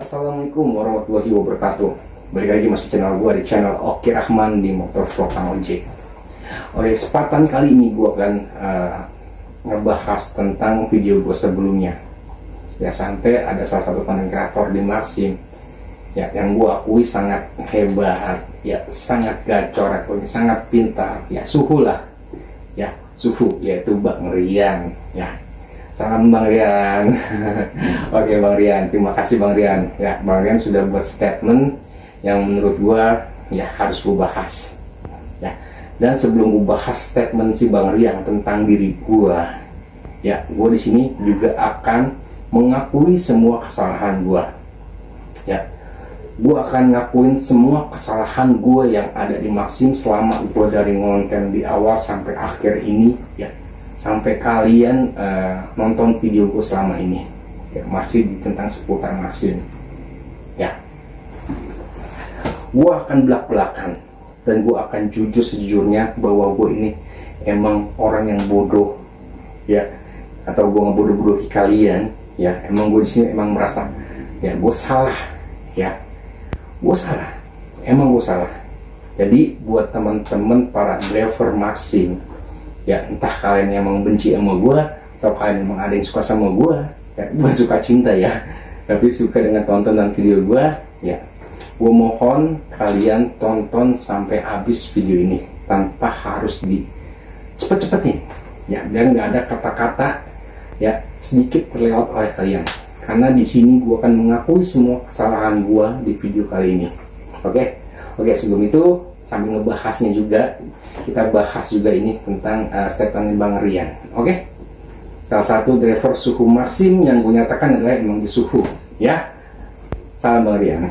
Assalamualaikum warahmatullahi wabarakatuh. Balik lagi masuk channel gue di channel Oki Rahman di Motor Vlog Kang Ojek. Oke, kesempatan kali ini gue akan ngebahas tentang video gue sebelumnya. Ya, sampai ada salah satu konten kreator di Maxim ya, yang gue akui sangat hebat, ya sangat gacor, sangat pintar, ya suhu lah, ya suhu, yaitu Bang Rian ya. Salam Bang Rian. Oke Bang Rian, terima kasih Bang Rian. Ya, Bang Rian sudah buat statement yang menurut gua ya harus gua bahas. Ya. Dan sebelum gua bahas statement si Bang Rian tentang diri gua, ya, gua di sini juga akan mengakui semua kesalahan gua. Ya. Gua akan ngakuin semua kesalahan gua yang ada di Maxim selama gua dari ngonten di awal sampai akhir ini, ya. Sampai kalian nonton video gue selama ini ya, masih tentang seputar Maxim ya. Gue akan belak-belakan dan gue akan jujur sejujurnya bahwa gue ini emang orang yang bodoh ya, atau gue ngebodoh-bodohi kalian ya. Emang gue disini emang merasa ya gue salah ya, gue salah, emang gue salah. Jadi buat teman-teman para driver Maxim ya, entah kalian yang membenci sama gue atau kalian emang ada yang suka sama gue ya, bukan suka cinta ya, tapi suka dengan tontonan video gue ya, gue mohon kalian tonton sampai habis video ini tanpa harus cepet-cepetin ya, biar nggak ada kata-kata ya sedikit terlewat oleh kalian, karena di sini gue akan mengakui semua kesalahan gue di video kali ini. Oke, sebelum itu sambil ngebahasnya juga, kita bahas juga ini tentang statement Bang Rian. Oke, salah satu driver suhu Maxim yang gue nyatakan adalah emang di suhu ya. Salam Bang Rian.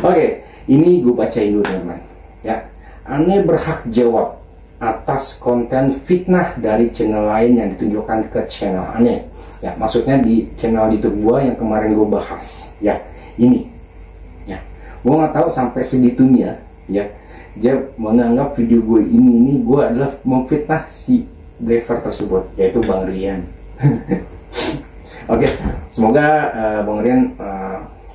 Oke, ini gue bacain dulu teman-teman ya. Ane berhak jawab atas konten fitnah dari channel lain yang ditunjukkan ke channel Ane ya, maksudnya di channel YouTube gue yang kemarin gue bahas ya. Ini ya, gue nggak tahu sampai segitunya ya, dia menganggap video gue ini gue adalah memfitnah si driver tersebut, yaitu Bang Rian. Oke, semoga Bang Rian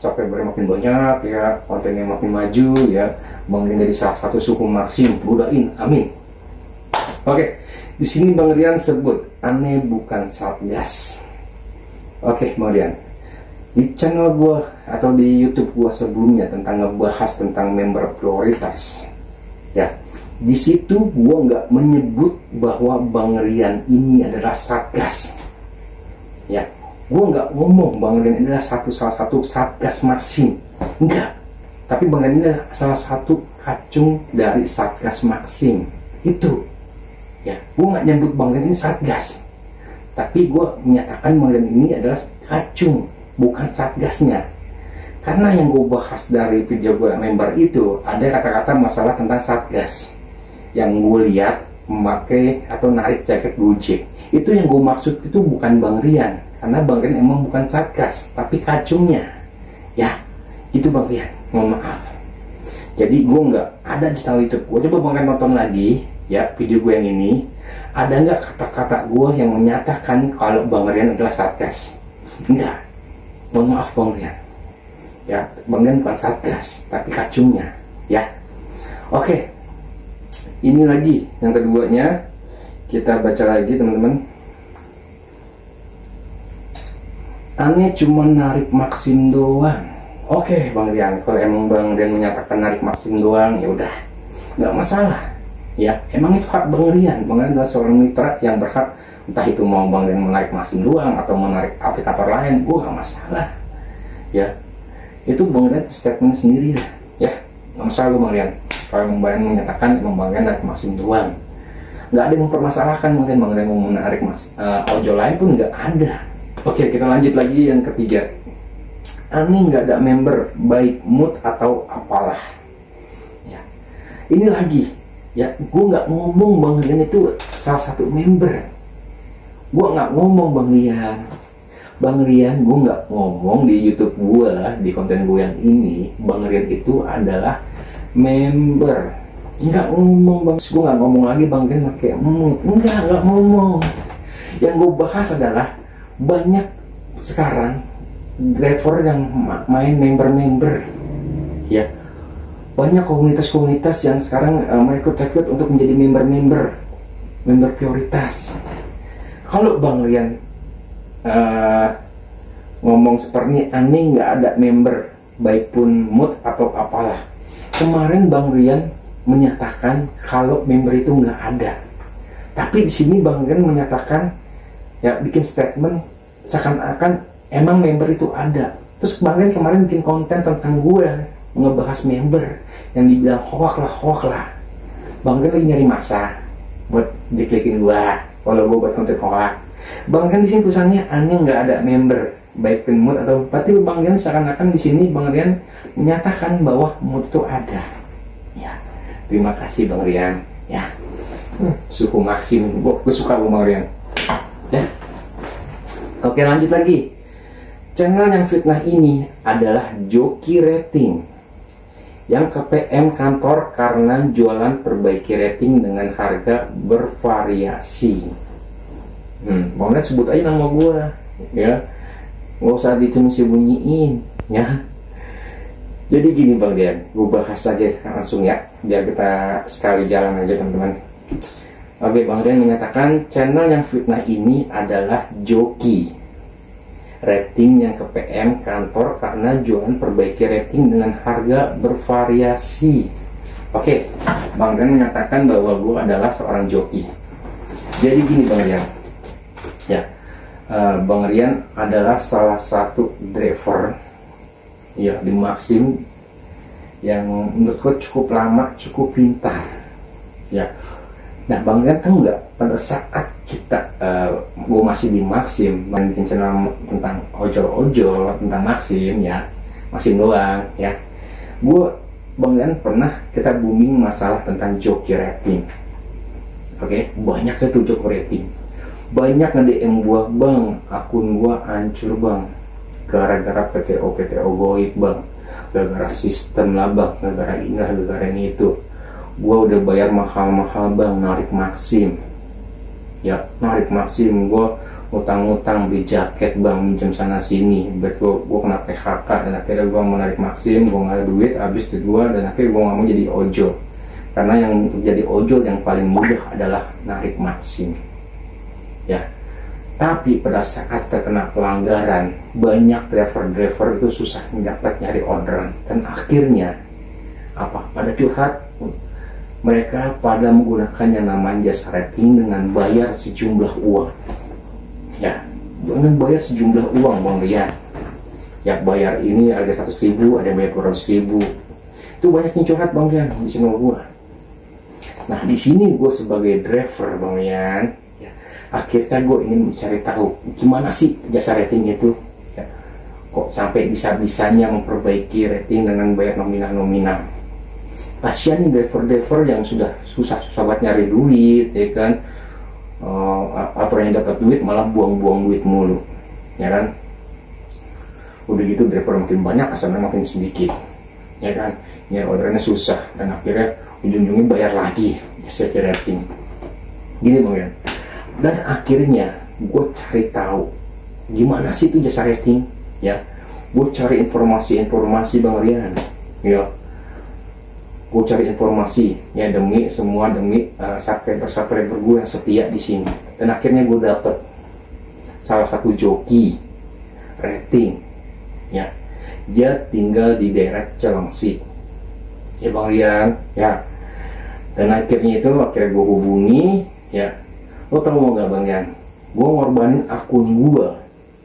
subscriber makin banyak ya, kontennya makin maju ya, Bang Rian jadi salah satu suku Maxim, budain, amin. Oke, di sini Bang Rian sebut Ane bukan satgas. Oke Bang Rian, di channel gua atau di YouTube gua sebelumnya tentang ngebahas tentang member prioritas ya, di situ gua nggak menyebut bahwa Bang Rian ini adalah satgas ya. Gua nggak ngomong Bang Rian adalah salah satu satgas Maxim, enggak, tapi Bang Rian ini adalah salah satu kacung dari satgas Maxim itu ya. Gua nggak nyebut Bang Rian ini satgas, tapi gua menyatakan Bang Rian ini adalah kacung, bukan satgasnya. Karena yang gue bahas dari video gue member itu ada kata-kata masalah tentang satgas, yang gue lihat memakai atau narik jaket Gojek. Itu yang gue maksud, itu bukan Bang Rian, karena Bang Rian emang bukan satgas tapi kacungnya ya. Itu Bang Rian, mohon maaf. Jadi gue nggak ada di channel YouTube gue. Coba Bang Rian nonton lagi ya video gue yang ini, ada nggak kata-kata gue yang menyatakan kalau Bang Rian adalah satgas? Enggak. Mohon maaf Bang Rian ya, Bang Rian bukan satgas tapi kacungnya ya. Oke, ini lagi yang keduanya, kita baca lagi teman-teman. Ane cuma narik Maxim doang. Oke Bang Rian, kalau emang Bang Rian menyatakan narik Maxim doang, ya udah nggak masalah ya, emang itu hak Bang Rian. Bang Rian adalah seorang mitra yang berhak, entah itu mau Bang Rian menarik Maxim doang atau menarik aplikator lain, gue nggak masalah ya. Itu Bang Rian statement sendiri lah ya, nggak masalah gue Bang Rian. Kalau Bang Rian menyatakan emang Bang Rian narik Maxim doang, nggak ada yang mempermasalahkan. Mungkin Bang Rian mau menarik audio lain pun nggak ada. Oke, kita lanjut lagi yang ketiga. Ane nggak ada member baik mood atau apalah ya. Ini lagi ya, gue nggak ngomong Bang Rian itu salah satu member. Gue nggak ngomong Bang Rian, gue nggak ngomong di YouTube gue, di konten gue yang ini Bang Rian itu adalah member. Nggak ngomong Bang, gue nggak ngomong lagi Bang Rian pakai nggak ngomong. Yang gue bahas adalah banyak sekarang driver yang main member-member, ya. Banyak komunitas-komunitas yang sekarang merekrut untuk menjadi member prioritas. Kalau Bang Rian ngomong seperti aneh, nggak ada member, baik pun mood atau apalah. Kemarin Bang Rian menyatakan kalau member itu nggak ada. Tapi di sini Bang Rian menyatakan, ya, bikin statement seakan-akan emang member itu ada. Terus Bang Rian kemarin bikin konten tentang gue ngebahas member yang dibilang hoak lah. Bang Rian lagi nyari masa buat diklikin gua kalau gua buat konten hoak. Bang Rian di sini tulisannya aneh nggak ada member, baik pun mood atau berarti Bang Rian seakan-akan di sini Bang Rian menyatakan bahwa mood itu ada. Ya, terima kasih Bang Rian. Ya, suku maksim, gua suka Bang Rian. Ya, oke, lanjut lagi. Channel yang fitnah ini adalah Joki Rating yang ke PM kantor karena jualan perbaiki rating dengan harga bervariasi. Bang Rian sebut aja nama gue, ya, nggak usah disembunyiin, ya. Jadi gini Bang Rian, gue bahas aja langsung ya, biar kita sekali jalan aja teman-teman. Oke, Bang Rian menyatakan channel yang fitnah ini adalah Joki Rating yang ke PM kantor karena jualan perbaiki rating dengan harga bervariasi. Oke, Bang Rian menyatakan bahwa gue adalah seorang joki. Jadi gini Bang Rian, ya, Bang Rian adalah salah satu driver, ya, di Maxim yang menurut gue cukup lama, cukup pintar, ya. Nah, Bang Rian tahu nggak, pada saat gue masih di Maxim, bikin channel tentang ojol-ojol, tentang Maxim, ya, Maxim doang, ya. Bang Rian kita booming masalah tentang joki rating. Oke, banyak itu joki rating. Banyak nge-DM gua, Bang, akun gua hancur Bang, gara-gara PTO goib Bang, gara-gara sistem lah Bang, gara-gara ini lah, gara-gara ini itu. Gua udah bayar mahal-mahal Bang, narik Maxim, ya, narik Maxim. Gua utang-utang beli jaket Bang, minjem sana sini, gua kena PHK, dan akhirnya gua mau narik Maxim, gua nggak ada duit, habis duit gua, dan akhirnya gua nggak mau jadi ojol, karena yang untuk jadi ojol yang paling mudah adalah narik Maxim, ya. Tapi pada saat terkena pelanggaran, banyak driver itu susah dapat nyari orderan, dan akhirnya pada curhat. Mereka pada menggunakan yang namanya jasa rating dengan bayar sejumlah uang, ya, dengan bayar sejumlah uang Bang Rian, ya, bayar ini harga 100.000, ada yang bayar 200.000. Itu banyak yang curhat Bang Rian di channel gua. Nah, di sini gue sebagai driver Bang Rian, ya, akhirnya gue ingin mencari tahu gimana sih jasa rating itu, ya, kok sampai bisa-bisanya memperbaiki rating dengan bayar nominal-nominal. Kasihan nih driver-driver yang sudah susah-susah buat nyari duit, ya kan, aturannya dapat duit malah buang-buang duit mulu, ya kan. Udah gitu driver makin banyak, asalnya makin sedikit, ya kan, nyari orderannya susah, dan akhirnya ujung-ujungnya bayar lagi jasa rating. Gini Bang Rian, dan akhirnya gue cari tahu gimana sih itu jasa rating, ya. Gue cari informasi Bang Rian, ya. Gue cari informasi, ya, demi subscriber gue yang setia di sini, dan akhirnya gue dapet salah satu joki rating, ya, dia tinggal di daerah Cilengsi, ya Bang Rian, ya. Dan akhirnya gue hubungi, ya. Lo tau mau nggak Bang Rian, gue ngorbanin akun gue,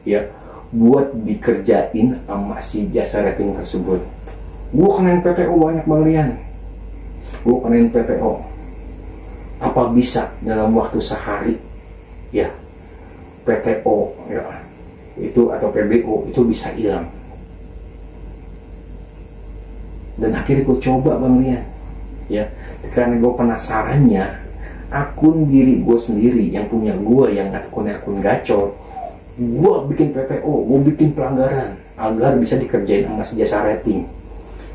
ya, buat dikerjain sama si jasa rating tersebut. Gue kenain PTO banyak Bang Rian, gue kenain PTO. Apa bisa dalam waktu sehari, ya, PTO, ya, itu atau PBO itu bisa hilang. Dan akhirnya gue coba Bang Rian, ya, karena gue penasarannya, akun diri gue sendiri yang punya gue, yang akun gacor, gue bikin PTO, gue bikin pelanggaran agar bisa dikerjain sama si jasa rating.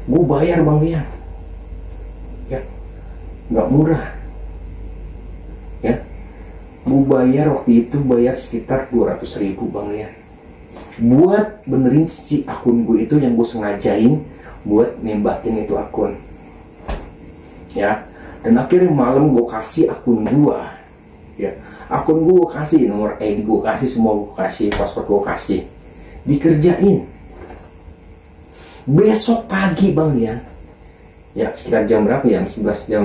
Gue bayar Bang Rian, ya, nggak murah, ya. Gue bayar waktu itu sekitar 200.000 Bang Rian. buat benerin si akun gue itu yang gue sengajain buat nembakin itu akun, ya. Dan akhirnya malam gue kasih akun gue, ya, akun gue kasih nomor ID gue kasih, semua gue kasih, password gue kasih, dikerjain. Besok pagi Bang Rian, ya sekitar jam berapa ya, 11 jam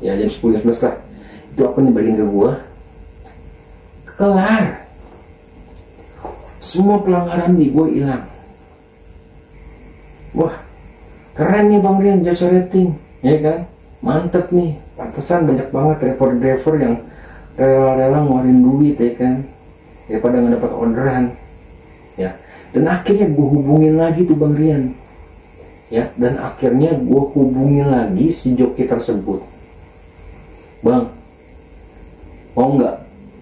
ya jam 10 jam 11 lah, itu akun dibagiin ke gue, kelar, semua pelanggaran di gue hilang. Wah, keren nih Bang Rian, jasa rating, ya kan? Mantep nih, pantesan banyak banget driver-driver yang rela-rela ngeluarin duit, ya kan? Daripada nggak dapat orderan, ya. Dan akhirnya gue hubungin lagi tuh Bang Rian, ya. Dan akhirnya gue hubungin lagi si joki tersebut, Bang, mau nggak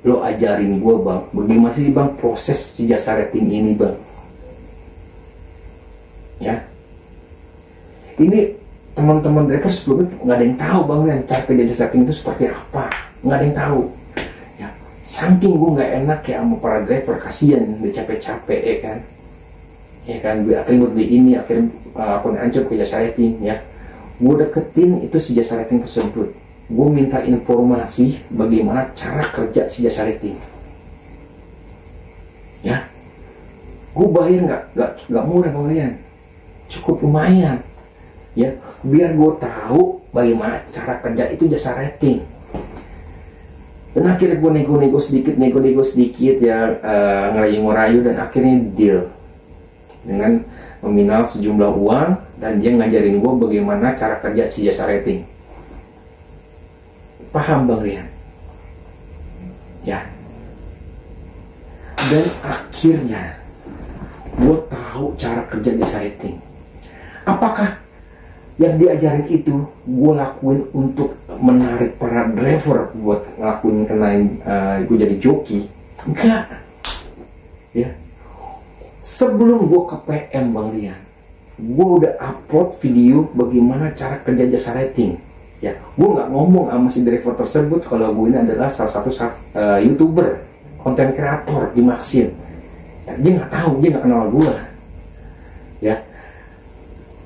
lo ajarin gue Bang, bagaimana sih Bang proses si jasa rating ini Bang, ya. Ini teman-teman driver sebelumnya nggak ada yang tahu Bang Rian cara kerja jasa rating itu seperti apa, nggak ada yang tahu, ya. Saking gue nggak enak ya sama para driver, kasihan udah capek-capek, ya kan akhirnya buat beli ini, akhirnya akun hancur ke jasa rating, ya. Gue deketin itu si jasa rating tersebut, gue minta informasi bagaimana cara kerja si jasa rating, ya. Gue bayar nggak murah Bang Rian, cukup lumayan, ya, biar gue tahu bagaimana cara kerja itu jasa rating. Dan akhirnya gue nego-nego sedikit, ya, ngerayu-ngerayu, dan akhirnya deal dengan nominal sejumlah uang, dan dia ngajarin gue bagaimana cara kerja si jasa rating. Paham Bang Rian, ya. Dan akhirnya gue tahu cara kerja jasa rating. Apakah yang diajarin itu gue lakuin untuk menarik para driver buat ngelakuin kenain gue jadi joki? Enggak, ya. Sebelum gue ke PM Bang Rian, gue udah upload video bagaimana cara kerja jasa rating, ya. Gue nggak ngomong sama si driver tersebut kalau gue ini adalah salah satu YouTuber, konten kreator di Maxim, ya. Dia nggak tahu, dia nggak kenal gue, ya.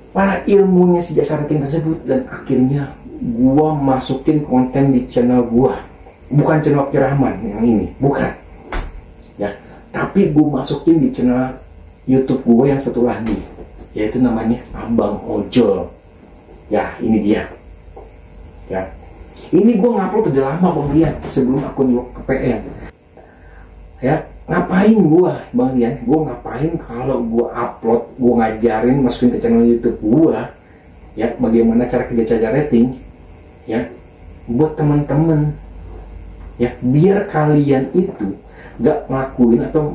Para ilmunya si jasa rating tersebut, dan akhirnya gua masukin konten di channel gua, bukan channel Kiraman yang ini, bukan, ya, tapi gua masukin di channel YouTube gua yang satu lagi, yaitu namanya Abang Ojol, ya. Ini dia, ya. Ini gua ngupload udah lama Bang Rian, sebelum akun gua ke PM, ya. Ngapain gua Bang Rian, gua ngapain kalau gua upload, gua ngajarin, masukin ke channel YouTube gua, ya, bagaimana cara kerja jasa rating, ya, buat teman-teman, ya, biar kalian itu gak ngelakuin atau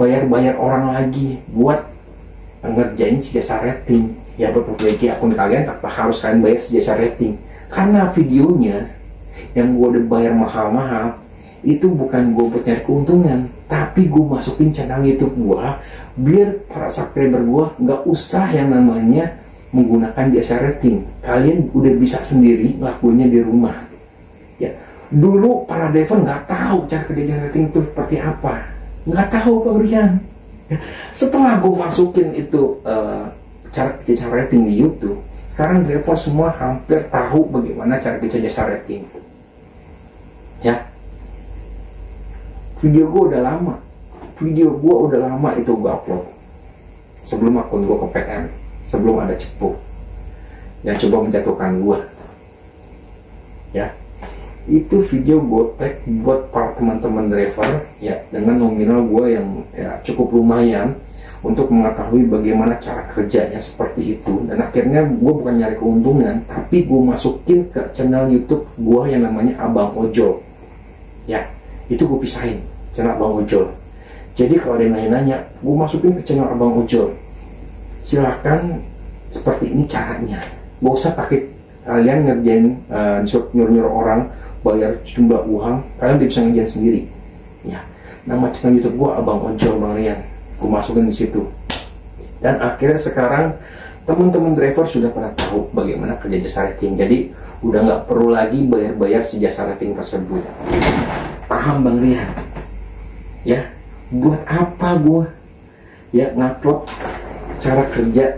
bayar-bayar orang lagi buat ngerjain si jasa rating, ya, buat memperbaiki akun kalian tanpa harus kalian bayar si jasa rating. Karena videonya yang gua udah bayar mahal-mahal itu bukan gue buat nyari keuntungan, tapi gue masukin channel YouTube gue biar para subscriber gue nggak usah yang namanya menggunakan jasa rating. Kalian udah bisa sendiri ngelakuinnya di rumah, ya. Dulu para driver nggak tahu cara kerja jasa rating itu seperti apa, nggak tahu Bang Rian. Setelah gue masukin itu cara kerja jasa rating di YouTube, sekarang driver semua hampir tahu bagaimana cara kerja jasa rating, ya. Video gue udah lama itu gue upload sebelum akun gue ke PM, sebelum ada cepu yang coba menjatuhkan gue, ya. Itu video gue tag buat para teman-teman driver, ya, dengan nominal gue yang, ya, cukup lumayan untuk mengetahui bagaimana cara kerjanya seperti itu. Dan akhirnya gue bukan nyari keuntungan, tapi gue masukin ke channel YouTube gue yang namanya Abang Ojol, ya. Itu gue pisahin channel Abang Ojol. Jadi kalau ada yang nanya-nanya, gue masukin ke channel Abang Ojol. Silakan, seperti ini caranya. Gak usah pakai kalian ngerjain nyuruh-nyuruh orang bayar jumlah uang, kalian udah bisa ngerjain sendiri, ya. Nama channel YouTube gue Abang Ojol Bang Rian, gue masukin di situ. Dan akhirnya sekarang teman-teman driver sudah pernah tahu bagaimana kerja jasa rating. Jadi udah nggak perlu lagi bayar-bayar si jasa rating tersebut. Paham Bang Rian, ya. buat apa gue ya ngupload cara kerja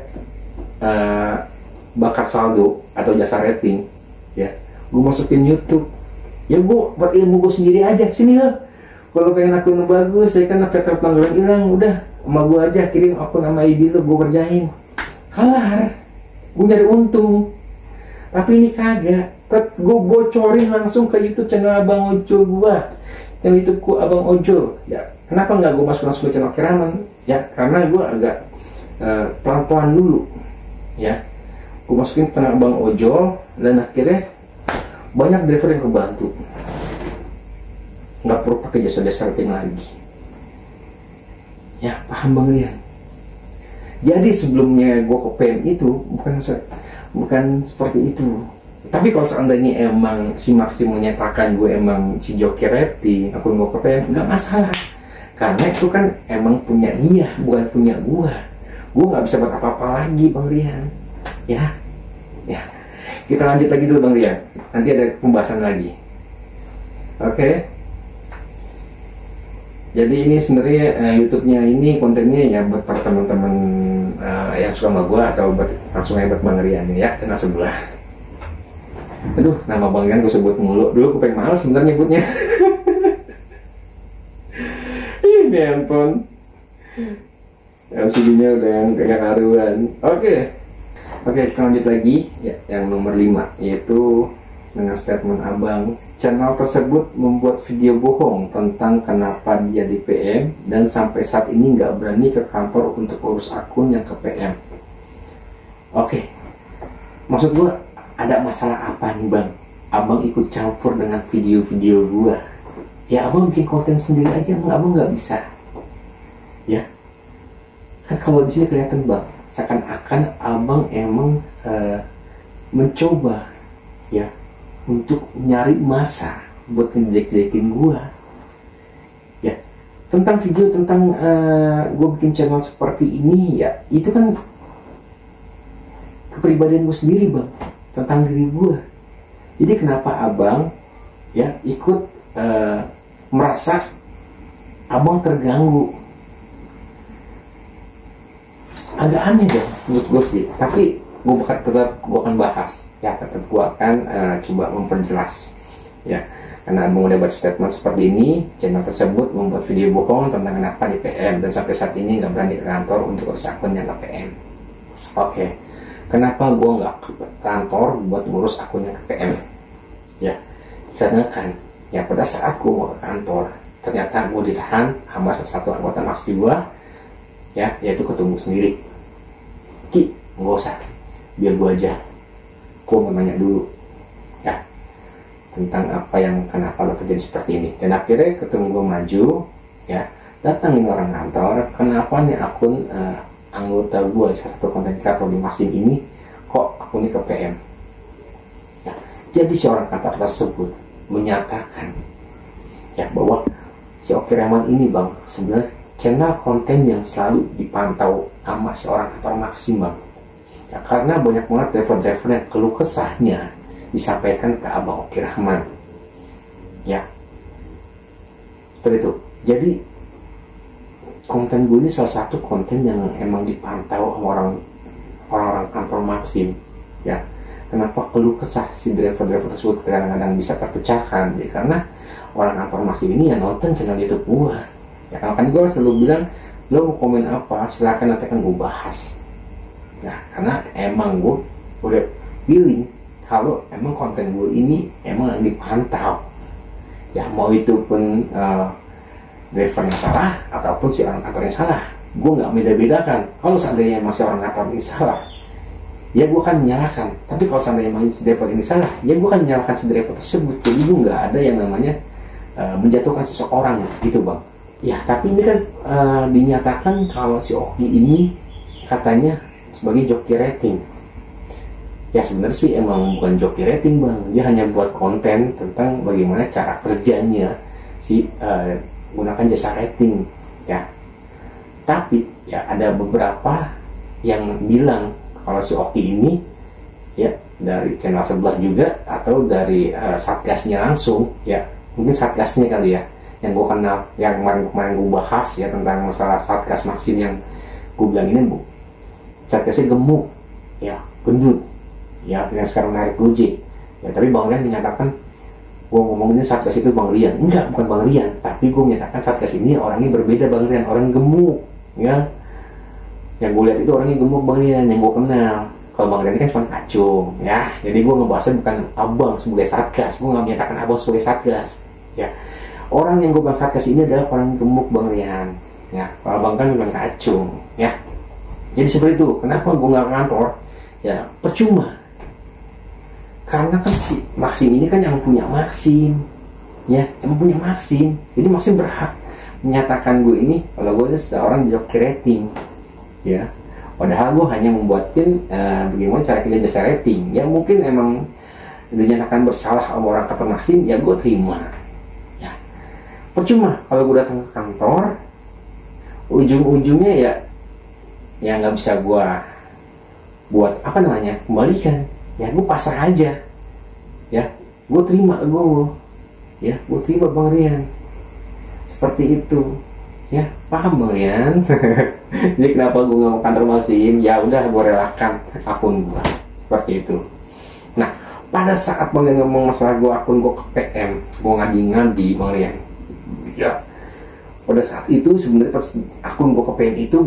bakar saldo atau jasa rating ya, gue masukin YouTube ya, gue buat ilmu gue sendiri aja. Sini lah, kalau pengen akun bagus ya kan, PTP pelanggaran hilang, udah sama gue aja, kirim akun nama ID lo, gue kerjain, kelar, gue nyari untung. Tapi ini kagak, gue bocorin langsung ke YouTube channel Abang Ojo gue, channel YouTubeku Abang Ojo ya. Kenapa nggak gue masuk langsung ke channel Kiraman ya, karena gue agak pelan-pelan dulu ya, gue masukin ke channel Abang Ojo, dan akhirnya banyak driver yang kebantu, nggak perlu pakai jasa-jasa rating lagi ya. Paham Bang Rian? Jadi sebelumnya gue ke PM itu bukan seperti itu. Tapi kalau seandainya emang si Maxim menyatakan gue emang si joki rating, akun gue ke PM, nggak masalah, karena itu kan emang punya dia, bukan punya gue nggak bisa buat apa-apa lagi Bang Rian ya. Kita lanjut lagi dulu Bang Rian, nanti ada pembahasan lagi. Oke. Jadi ini sebenarnya YouTube-nya ini kontennya ya buat para teman-teman yang suka sama gua, atau buat langsung buat Bang Rian ya, channel sebelah. Aduh, nama Bang Rian gue sebut mulu. Dulu gue pengen males sebenarnya nyebutnya. Ini handphone LCD-nya udah yang kayak karuan. Oke, kita lanjut lagi ya, yang nomor 5, yaitu dengan statement Abang, channel tersebut membuat video bohong tentang kenapa dia di PM dan sampai saat ini nggak berani ke kantor untuk urus akun yang ke PM. Oke, maksud gua ada masalah apa nih Bang? Abang ikut campur dengan video-video gua. Ya Abang bikin konten sendiri aja, Abang nggak bisa. Ya, kan kalau di sini kelihatan Bang, seakan-akan Abang emang mencoba ya untuk nyari masa buat ngejek-jekin gua ya, tentang video tentang gua bikin channel seperti ini ya. Itu kan kepribadian gua sendiri Bang, tentang diri gua. Jadi kenapa Abang ya ikut merasa Abang terganggu? Agak aneh dong menurut gue sih, tapi gue akan bahas ya, tetap gue akan coba memperjelas ya, karena Abang udah buat statement seperti ini, channel tersebut membuat video bohong tentang kenapa di PM dan sampai saat ini nggak berani ke kantor untuk urus akun yang ke PM. Oke, kenapa gue nggak ke kantor buat ngurus akunnya ke PM ya, karena kan ya pada saat gue mau ke kantor ternyata gue ditahan sama salah satu anggota Maxti gue ya, yaitu ketemu sendiri. Ki, nggak usah, biar gue aja, gue mau nanya dulu ya tentang apa yang kenapa lo terjadi seperti ini. Dan akhirnya ketemu gue maju ya, datangin orang kantor, kenapa nih akun anggota gue, salah satu konten kreator di Maxim ini kok akunnya ke PM ya. Jadi si orang kantor tersebut menyatakan ya bahwa si Oki Rahman ini Bang sebenarnya channel konten yang selalu dipantau sama si orang kantor Maxim Bang ya, karena banyak banget driver-driver yang keluh kesahnya disampaikan ke Abang Oki Rahman ya, seperti itu. Jadi konten gue ini salah satu konten yang emang dipantau sama orang-orang kantor Maxim ya. Kenapa keluh kesah si driver-driver tersebut kadang-kadang bisa terpecahkan ya, karena orang kantor Maxim ini yang nonton channel YouTube gue ya. Kan gue selalu bilang, lo mau komen apa silakan, nanti akan gue bahas nah, karena emang gue udah feeling kalau emang konten gue ini emang yang dipantau ya, mau itu pun driver yang salah ataupun si orang kantor yang salah, gue nggak beda-bedakan. Kalau seandainya masih orang kantor ini salah ya gue akan menyalahkan, tapi kalau seandainya masih si driver ini salah ya gue akan menyalahkan si driver tersebut. Jadi gue nggak ada yang namanya menjatuhkan seseorang gitu Bang ya. Tapi ini kan dinyatakan kalau si Oki ini katanya sebagai joki rating ya. Sebenarnya sih emang bukan joki rating Bang, dia hanya buat konten tentang bagaimana cara kerjanya si gunakan jasa rating ya. Tapi ya ada beberapa yang bilang kalau si Oki ini ya dari channel sebelah juga atau dari satgasnya langsung ya, mungkin satgasnya kali ya, yang gue kenal, yang kemarin gue bahas ya tentang masalah Satgas Maxim yang gue bilang ini, Bu, Satgasnya gemuk, ya gendut, ya yang sekarang narik Gojek. Ya tapi Bang Rian menyatakan, gue ngomong ini Satgas itu Bang Rian, enggak, bukan Bang Rian, tapi gue menyatakan Satgas ini orangnya berbeda Bang Rian, orang gemuk, ya. Yang gue lihat itu orangnya gemuk Bang Rian, yang gue kenal. Kalau Bang Rian kan cuma kacung, ya. Jadi gue ngebahasnya bukan abang sebagai Satgas, gue nggak menyatakan abang sebagai Satgas, ya. Orang yang gue bilang Satgas ini adalah orang gemuk Bang Rian, ya. Kalau Bang kan bilang kacung, ya. Jadi seperti itu. Kenapa gue nggak kantor? Ya percuma. Karena kan si Maxim ini kan yang punya Maxim, ya, yang punya Maxim. Jadi Maxim berhak menyatakan gue ini kalau gue seorang joki rating, ya. Padahal gue hanya membuatin bagaimana cara kita jasa rating. Ya mungkin emang dinyatakan bersalah sama orang kantor Maxim, ya gue terima. Ya percuma kalau gue datang ke kantor, ujung-ujungnya ya nggak bisa gue buat apa namanya kembalikan. Ya gue pasrah aja, ya gue terima gue terima Bang Rian seperti itu, ya paham Bang Rian. Jadi kenapa gue nggak mau kantor Maxim, ya udah gue relakan akun gue seperti itu. Nah pada saat Bang Rian ngomong masalah gue akun gue ke PM, gue ngadi Bang Rian, ya pada saat itu sebenarnya pas akun gue ke PM itu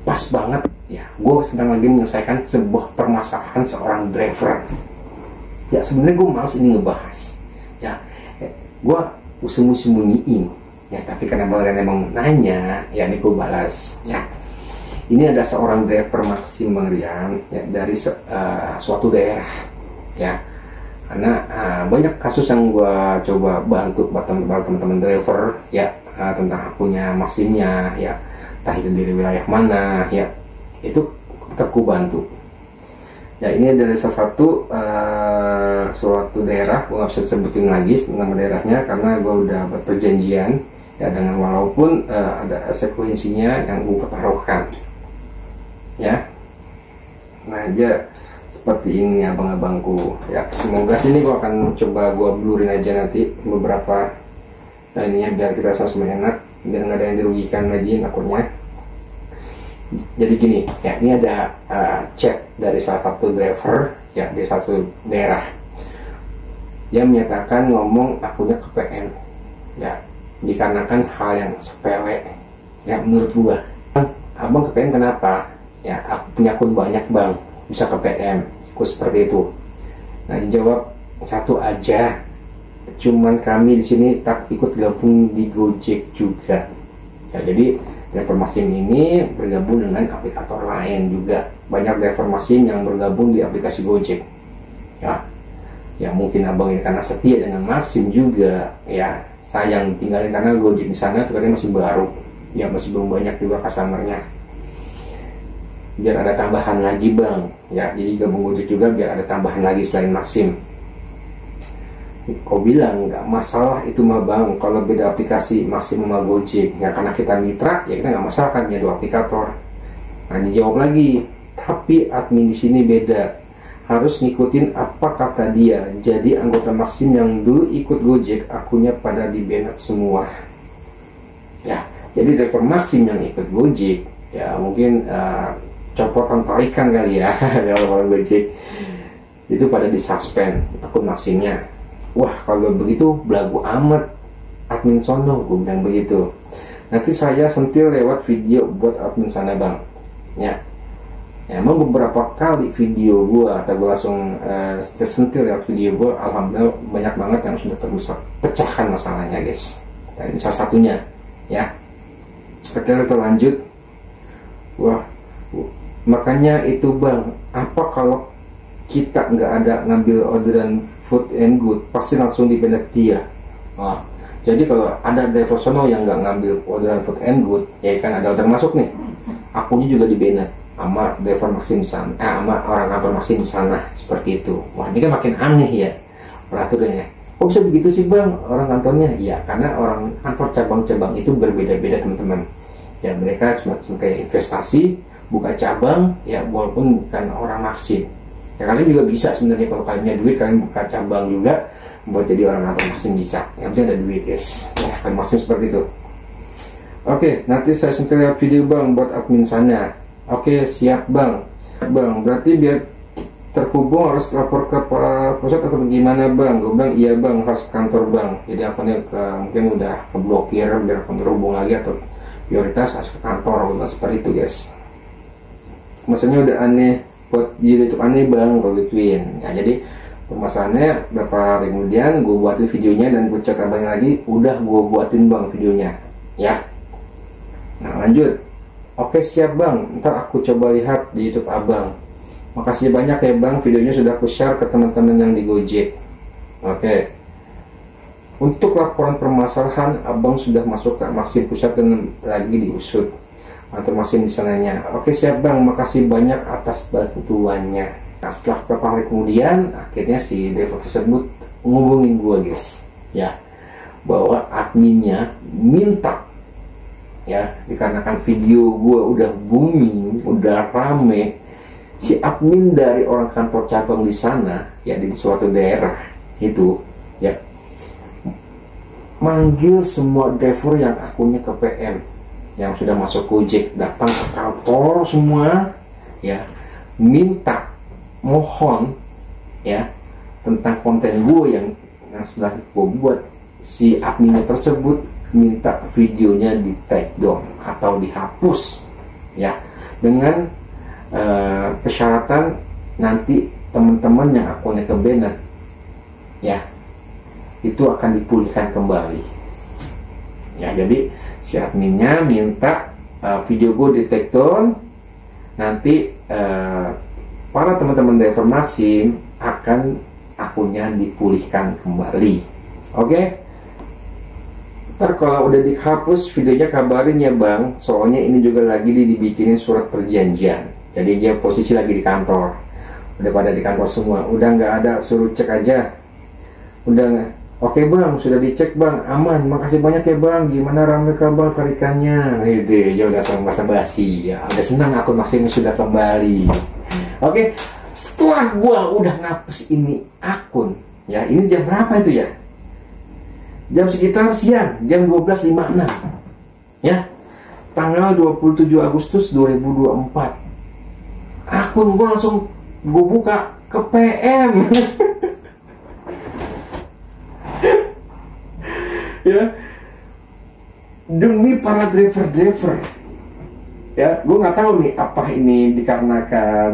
pas banget, ya gue sedang lagi menyelesaikan sebuah permasalahan seorang driver. Ya sebenarnya gue males ini ngebahas, ya gue sembunyiin, ya tapi karena Bang Rian emang nanya, ya ini gue balas. Ya ini ada seorang driver Maxim Bang Rian, ya dari suatu daerah, ya karena banyak kasus yang gue coba bantu buat teman-teman driver, ya tentang akunnya Maximnya, ya entah itu dari wilayah mana, ya itu tetap ku bantu. Ya ini dari salah satu suatu daerah, gue nggak bisa sebutin lagi nama daerahnya karena gue udah berperjanjian, ya dengan walaupun ada konsekuensinya yang gue pertaruhkan, ya. Nah aja seperti ini abang-abangku, ya semoga sini gue akan coba gue blurin aja nanti beberapa ininya biar kita sama-sama enak, biar nggak ada yang dirugikan lagi akunnya. Jadi gini, ya ini ada chat dari salah satu driver, ya di satu daerah. Dia menyatakan ngomong akunnya ke PM, ya dikarenakan hal yang sepele, ya menurut gua. Abang ke PM kenapa? Ya aku punya akun banyak Bang, bisa ke PM. Aku seperti itu. Nah dijawab satu aja. Cuman kami di sini tak ikut gabung di Gojek juga. Ya jadi driver Maxim ini bergabung dengan aplikator lain juga. Banyak driver Maxim yang bergabung di aplikasi Gojek. Ya mungkin abang ini karena setia dengan Maxim juga. Ya sayang tinggalin karena Gojek di sana terkadang masih baru. Ya masih belum banyak juga customernya. Biar ada tambahan lagi Bang. Ya jadi gabung Gojek juga biar ada tambahan lagi selain Maxim. Kau bilang nggak masalah itu mah Bang, kalau beda aplikasi Maxim sama Gojek, ya karena kita mitra ya kita nggak masalah kan, ya dua aplikator. Nah dijawab lagi, tapi admin di sini beda, harus ngikutin apa kata dia. Jadi anggota Maxim yang dulu ikut Gojek akunnya pada di banned semua. Ya jadi driver Maxim yang ikut Gojek ya mungkin copotan tarikan kali ya kalau orang Gojek itu pada disuspend akun Maximnya. Wah kalau begitu belagu amat admin sono, gue bilang begitu. Nanti saya sentil lewat video buat admin sana Bang. Ya emang beberapa kali video gue atau gue langsung sentil lewat video gue, alhamdulillah banyak banget yang sudah terus pecahkan masalahnya guys. Dan salah satunya ya. Oke kita lanjut. Wah makanya itu Bang, apa kalau kita nggak ada ngambil orderan food and good pasti langsung di-banned dia. Jadi kalau ada driver sono yang nggak ngambil orderan food and good, ya kan ada order masuk nih, akunnya juga di-banned sama driver Maxim sana, sama orang kantor Maxim sana seperti itu. Wah ini kan makin aneh ya peraturannya. Kok bisa begitu sih Bang orang kantornya? Ya karena orang kantor cabang-cabang itu berbeda-beda teman-teman. Ya mereka semacam kayak investasi, buka cabang, ya walaupun bukan orang Maxim. Ya kalian juga bisa sebenarnya kalau kalian punya duit kalian buka cabang juga buat jadi orang kantor Maxim bisa, yang penting ada duit guys ya, kan Maxim seperti itu. Oke, nanti saya sentuh lewat video bang buat admin sana. Oke, siap bang. Bang, berarti biar terhubung harus lapor ke pusat atau gimana bang? Gue bilang iya bang, harus ke kantor bang. Jadi akunnya mungkin udah keblokir, biar akun terhubung lagi atau prioritas harus ke kantor. Udah seperti itu guys. Maksudnya udah aneh, buat di YouTube aneh bang, gue gituin. Ya jadi permasalahannya berapa hari kemudian gue buatin videonya dan gue chat abangnya lagi, udah gue buatin bang videonya. Ya. Nah lanjut. Oke siap bang, ntar aku coba lihat di YouTube abang. Makasih banyak ya bang, videonya sudah aku share ke teman-teman yang di Gojek. Oke. Untuk laporan permasalahan, abang sudah masuk ke Maxim pusat dan lagi diusut. Atau Maxim di sananya. Oke siap bang, makasih banyak atas bantuannya. Nah setelah beberapa hari kemudian, akhirnya si driver tersebut ngubungin gue guys. Ya, bahwa adminnya minta, ya dikarenakan video gue udah booming, udah rame, si admin dari orang kantor cabang di sana ya di suatu daerah itu ya manggil semua driver yang akunnya ke PM yang sudah masuk Gojek datang ke kantor semua ya, minta mohon ya tentang konten gue yang setelah gue buat. Si adminnya tersebut minta videonya di take down atau dihapus ya, dengan persyaratan nanti teman-teman yang akunnya ke banned ya itu akan dipulihkan kembali ya. Jadi si adminnya minta video gue di take down, nanti para teman-teman driver Maxim akan akunnya dipulihkan kembali. Oke. Ntar kalau udah dihapus videonya kabarin ya bang, soalnya ini juga lagi dibikinin surat perjanjian. Jadi dia posisi lagi di kantor, udah pada di kantor semua, udah nggak ada, suruh cek aja. Udah nggak? Oke bang, sudah dicek bang, aman, makasih banyak ya bang. Gimana rame kabar tarikannya? Gitu ya, udah sama basa-basi ya, udah senang akun Maxim sudah kembali. Oke, setelah gua udah ngapus ini akun ya, ini jam berapa itu ya? Jam sekitar siang, jam 12.56 ya, tanggal 27 Agustus 2024. Akun gue langsung gue buka ke PM ya, demi para driver ya. Gue nggak tahu nih apa ini dikarenakan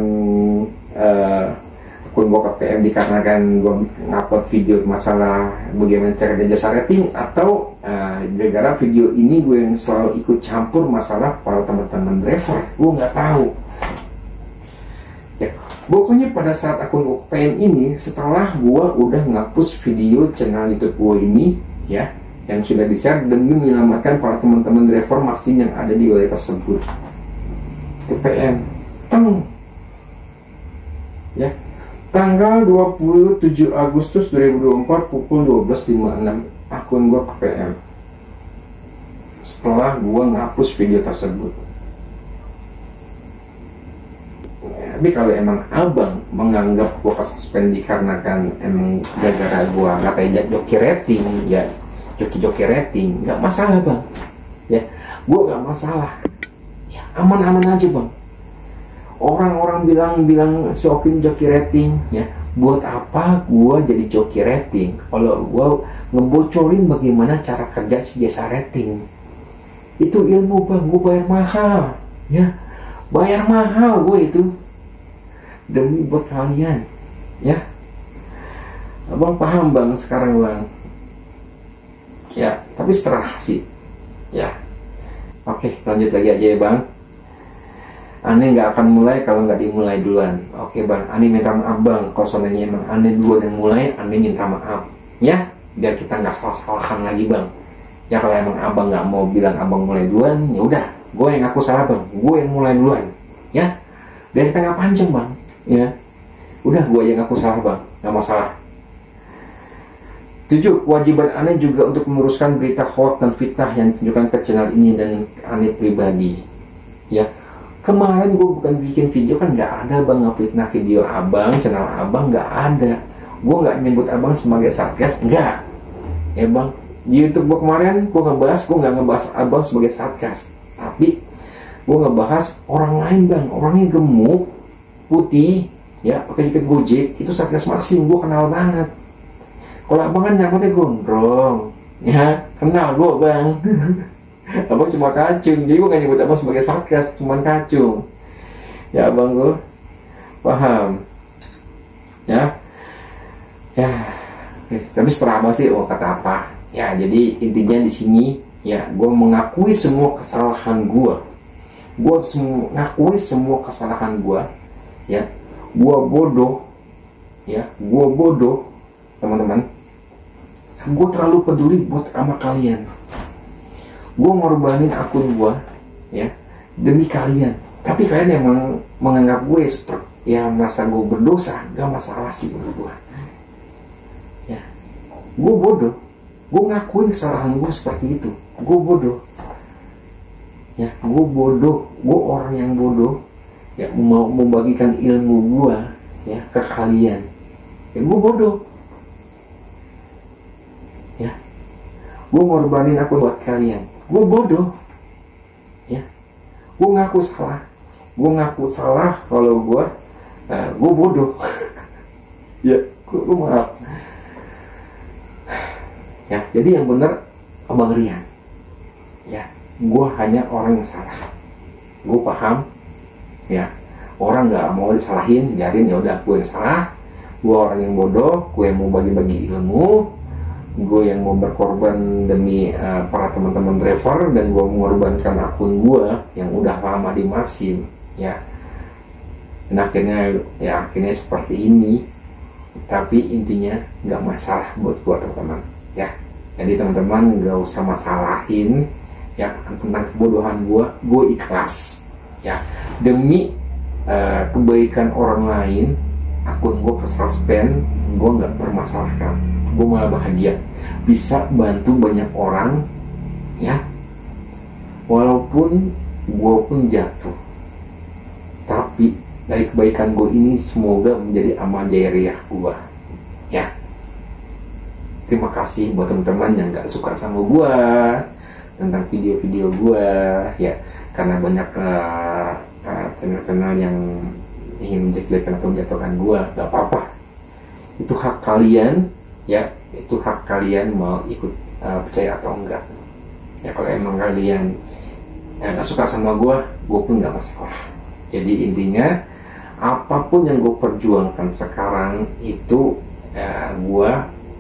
akun gue ke PM dikarenakan gue ngupload video masalah bagaimana cara jasa rating, atau gara-gara video ini gue yang selalu ikut campur masalah para teman-teman driver. Gue nggak tahu ya. Pokoknya pada saat akun gue ke PM ini, setelah gue udah ngapus video channel YouTube gue ini ya, yang sudah di-share demi menyelamatkan para teman-teman driver Maxim yang ada di wilayah tersebut, ke PM ya, tanggal 27 Agustus 2024 pukul 12.56 akun gue ke PM setelah gue ngapus video tersebut. Tapi kalau emang abang menganggap gue kesuspend dikarenakan emang gara-gara gue ngatain joki rating ya, joki rating, nggak masalah bang ya, gue nggak masalah ya, aman-aman aja bang. Orang-orang bilang Shokin joki rating ya, buat apa gua jadi joki rating kalau gua ngebocorin bagaimana cara kerja si jasa rating. Itu ilmu bang, gua bayar mahal ya, bayar mahal gua itu demi buat kalian ya. Abang paham bang sekarang bang ya, tapi setelah sih ya. Oke, lanjut lagi aja ya bang. Aneh nggak akan mulai kalau nggak dimulai duluan. Oke bang, Aneh minta maaf bang. Kalau seandainya emang Aneh duluan yang mulai, Aneh minta maaf ya, biar kita nggak salah-salahan lagi bang. Ya kalau emang abang nggak mau bilang abang mulai duluan, ya udah, gue yang ngaku salah bang, gue yang mulai duluan ya, biar kita nggak panjang bang ya. Udah, gue yang ngaku salah bang, nggak masalah. 7. Kewajiban Aneh juga untuk meluruskan berita hoax dan fitnah yang ditunjukkan ke channel ini dan Aneh pribadi ya. Kemarin gue bukan bikin video kan nggak ada bang ngefitnah video abang, channel abang nggak ada. gue nggak nyebut abang sebagai satgas, enggak ya bang. Di YouTube gue kemarin gue nggak ngebahas abang sebagai satgas, tapi gue ngebahas orang lain bang, orangnya gemuk, putih, ya pakai jaket Gojek, itu satgas Maxim, gue kenal banget. Kalau abang kan nyangkutnya gondrong, ya kenal gue bang. Abang cuma kacung, jadi gue gak nyebut abang sebagai satgas, cuma kacung. Ya abang gue paham, ya. Tapi setelah abang sih, kata apa? Ya jadi intinya di sini, ya gue mengakui semua kesalahan gue. Gue mengakui semua kesalahan gue, ya. Gue bodoh, ya. Gue bodoh, teman-teman. Gue terlalu peduli buat sama kalian. Gue ngorbanin akun gue, ya, demi kalian. Tapi kalian yang menganggap gue seperti, ya merasa gue berdosa, gak masalah sih menurut gue. Ya, gue bodoh. Gue ngakuin kesalahan gue seperti itu. Gue bodoh. Ya, gue bodoh. Gue orang yang bodoh. Ya, mau membagikan ilmu gue, ya, ke kalian. Ya, gue bodoh. Ya, gue ngorbanin aku buat kalian. Gue bodoh. Ya, gue ngaku salah. Gue ngaku salah kalau gue bodoh. Ya, gue maaf. Ya, jadi yang benar abang Rian. Ya, gue hanya orang yang salah. Gue paham. Ya, orang nggak mau disalahin, biarin, ya udah, gue yang salah. Gue orang yang bodoh. Gue yang mau bagi-bagi ilmu. Gue yang mau berkorban demi para teman-teman driver, dan gue mengorbankan akun gue yang udah lama di Maxim, ya. Dan akhirnya seperti ini. Tapi intinya nggak masalah buat gue, teman-teman, ya. Jadi teman-teman nggak usah masalahin ya tentang kebodohan gue ikhlas, ya, demi kebaikan orang lain. Akun gue ke-suspend, gue nggak permasalahkan. Gue malah bahagia bisa bantu banyak orang, ya, walaupun gue pun jatuh. Tapi dari kebaikan gue ini semoga menjadi amal jariah gue, ya. Terima kasih buat teman-teman yang gak suka sama gue tentang video-video gue, ya, karena banyak channel-channel yang ingin menjelekkan atau menjatuhkan gue. Gak apa-apa, itu hak kalian, ya. Itu hak kalian mau ikut percaya atau enggak, ya. Kalau emang kalian gak suka sama gue pun gak masalah. Jadi intinya apapun yang gue perjuangkan sekarang itu gue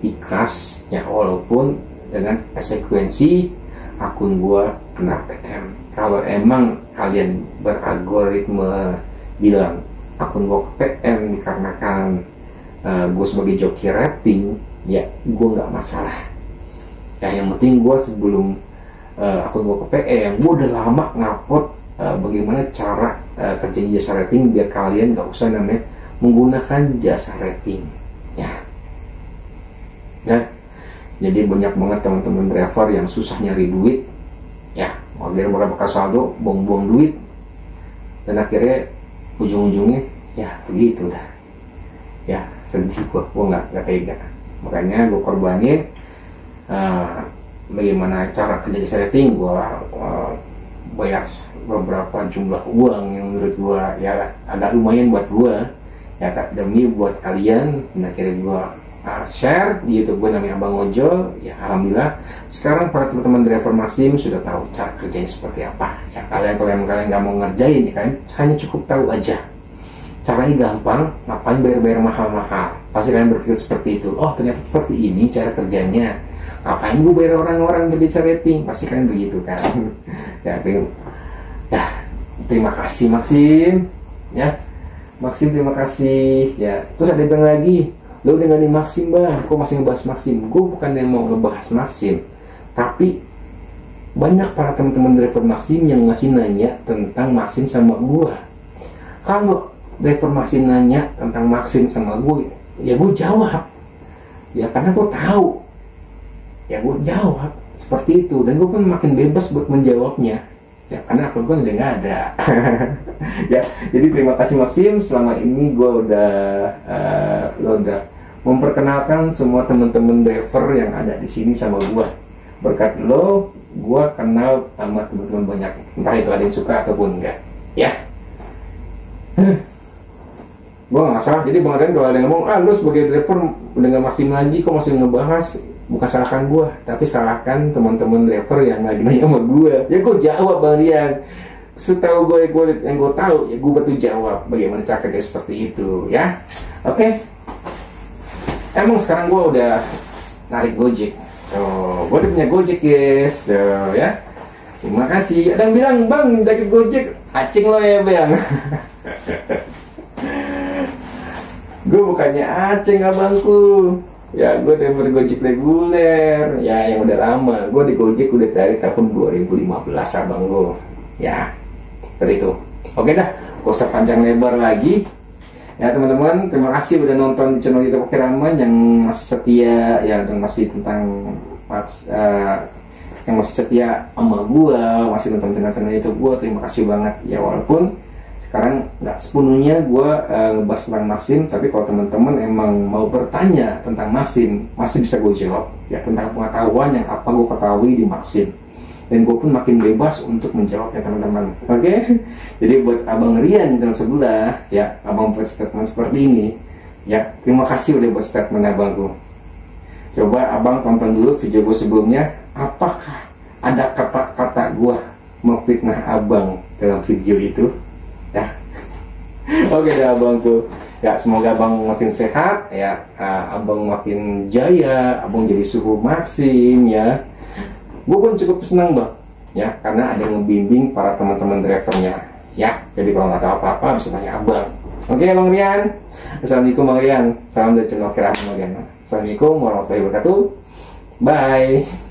ikhlas, ya, walaupun dengan konsekuensi akun gue kena PM. Kalau emang kalian beralgoritma bilang akun gue PM dikarenakan gue sebagai joki rating, ya gue nggak masalah. Ya, yang penting gue sebelum akun gue ke PM, gue udah lama ngupload bagaimana cara kerjanya jasa rating, biar kalian nggak usah namanya menggunakan jasa rating, ya. Nah, jadi banyak banget teman-teman driver yang susah nyari duit, ya, akhirnya bakal saldo, buang-buang duit, dan akhirnya ujung-ujungnya ya begitu dah, ya. Sedih gue nggak tega. Makanya gue korbanin bagaimana cara kerja jasa rating. Gue bayar beberapa jumlah uang yang menurut gue ya agak lumayan buat gue, ya, demi buat kalian. Dan akhirnya gue share di YouTube gue, namanya Abang Ojol, ya. Alhamdulillah sekarang para teman-teman driver Maxim sudah tahu cara kerjanya seperti apa, ya. Kalian nggak mau ngerjain, ya, kan hanya cukup tahu aja caranya, gampang. Ngapain bayar mahal-mahal? Pasti kalian berpikir seperti itu. Oh, ternyata seperti ini cara kerjanya. Ngapain gue bayar orang-orang berjasa rating? Pasti kalian begitu kan. Ya, terima kasih Maxim, ya. Maxim, terima kasih, ya. Terus ada yang lagi, lo udah nggak di Maxim bang, kok masih ngebahas Maxim? Gue bukan yang mau ngebahas Maxim, tapi banyak para teman-teman driver Maxim yang ngasih nanya tentang Maxim sama gue. Kalau driver Maxim nanya tentang Maxim sama gue, ya gue jawab, ya, karena gue tahu, ya, gue jawab seperti itu. Dan gue pun makin bebas buat menjawabnya, ya, karena akun gue udah nggak ada. Ya, jadi terima kasih Maxim, selama ini gue udah memperkenalkan semua teman-teman driver yang ada di sini sama gua. Berkat lo, gua kenal sama teman-teman banyak. Entah itu ada yang suka ataupun enggak. Ya. Gua nggak salah. Jadi Bang Rian kalau ada yang ngomong, lo sebagai driver udah nggak Maxim lagi, kok masih ngebahas? Bukan salahkan gua, tapi salahkan teman-teman driver yang lagi nanya sama gua. Ya gua jawab Bang Rian. Setahu gue yang gue tahu ya gue betul jawab bagaimana caranya seperti itu ya. Oke. Emang sekarang gue udah narik Gojek. Tuh, gue udah punya Gojek guys. Tuh, ya. Terima kasih. Ada yang bilang, "Bang, jaket Gojek acing lo ya, Bang." Gue bukannya acing abangku. Ya, gue driver Gojek reguler. Ya, yang udah lama. Gue di Gojek udah dari tahun 2015 abang gue. Ya. Seperti itu. Oke dah, gak usah panjang lebar lagi ya teman-teman. Terima kasih udah nonton di channel YouTube Oke Rahman, yang masih setia ya, dan masih tentang yang masih setia sama gua, masih nonton channel YouTube gua. Terima kasih banget ya, walaupun sekarang nggak sepenuhnya gua ngebahas tentang Maxim, tapi kalau teman-teman emang mau bertanya tentang Maxim, masih bisa gue jawab ya, tentang pengetahuan yang apa gue ketahui di Maxim. Dan gue pun makin bebas untuk menjawabnya teman-teman. Oke? Jadi buat Abang Rian dan sebelah ya, abang buat statement seperti ini ya, terima kasih udah buat statement abangku. Coba abang tonton dulu video gue sebelumnya, apakah ada kata-kata gue memfitnah abang dalam video itu ya. Oke dah abangku ya, semoga abang makin sehat ya, abang makin jaya, abang jadi suhu Maxim ya. Gue pun cukup senang bang ya, karena ada yang ngebimbing para teman-teman drivernya ya. Jadi kalau nggak tahu apa-apa bisa tanya abang. Oke Bang Rian. Assalamualaikum Bang Rian. Salam dari channel Oke Rahman. Assalamualaikum warahmatullahi wabarakatuh. Bye.